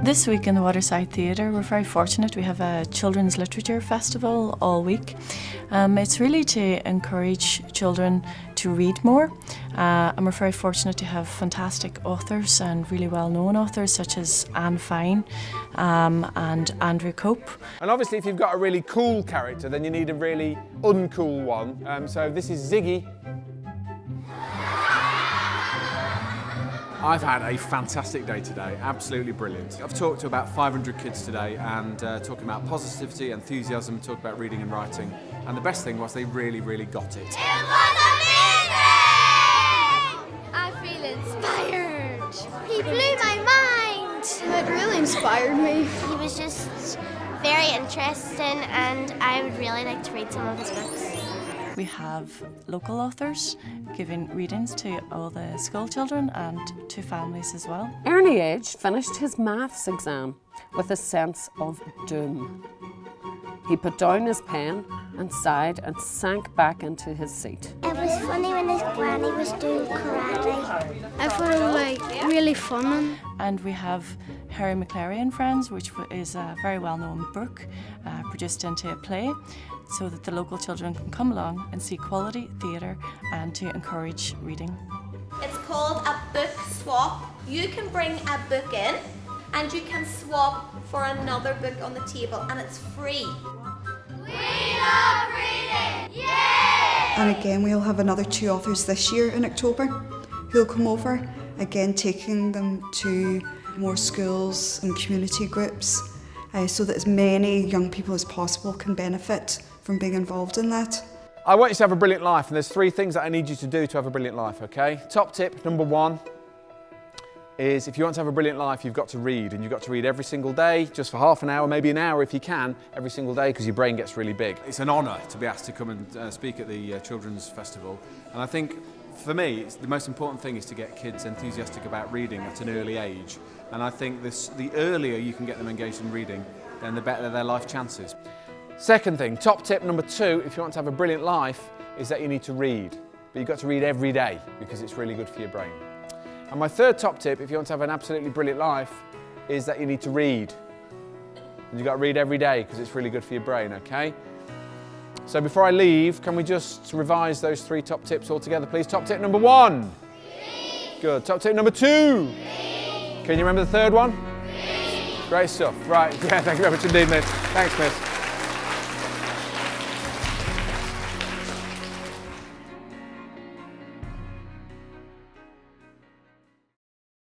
This week in the Waterside Theatre, we're very fortunate. We have a children's literature festival all week. It's really to encourage children to read more, and we're very fortunate to have fantastic authors and really well-known authors such as Anne Fine and Andrew Cope. And obviously if you've got a really cool character, then you need a really uncool one. So this is Ziggy. I've had a fantastic day today, absolutely brilliant. I've talked to about 500 kids today and talking about positivity, enthusiasm, talking about reading and writing. And the best thing was they really, really got it. It was amazing! I feel inspired. He blew my mind. It really inspired me. He was just very interesting and I would really like to read some of his books. We have local authors giving readings to all the school children and to families as well. Ernie Edge finished his maths exam with a sense of doom. He put down his pen and sighed and sank back into his seat. It was funny when his granny was doing karate. I thought it was really fun. And we have Harry McClary and Friends, which is a very well-known book produced into a play, so that the local children can come along and see quality theatre and to encourage reading. It's called a book swap. You can bring a book in and you can swap for another book on the table and it's free. We love reading! Yay! And again, we'll have another 2 authors this year in October who'll come over, again taking them to more schools and community groups so that as many young people as possible can benefit from being involved in that. I want you to have a brilliant life, and there's 3 things that I need you to do to have a brilliant life, okay? Top tip number 1 is if you want to have a brilliant life, you've got to read, and you've got to read every single day, just for half an hour, maybe an hour if you can, every single day, because your brain gets really big. It's an honour to be asked to come and speak at the Children's Festival, and I think for me the most important thing is to get kids enthusiastic about reading at an early age, and I think the earlier you can get them engaged in reading, then the better their life chances. Second thing, top tip number 2, if you want to have a brilliant life, is that you need to read. But you've got to read every day because it's really good for your brain. And my third top tip, if you want to have an absolutely brilliant life, is that you need to read. And you've got to read every day because it's really good for your brain, okay? So before I leave, can we just revise those 3 top tips all together, please? Top tip number 1. Read. Good. Top tip number 2. Read. Can you remember the third one? Read. Great stuff. Right, yeah, thank you very much indeed, Miss. Thanks, Miss.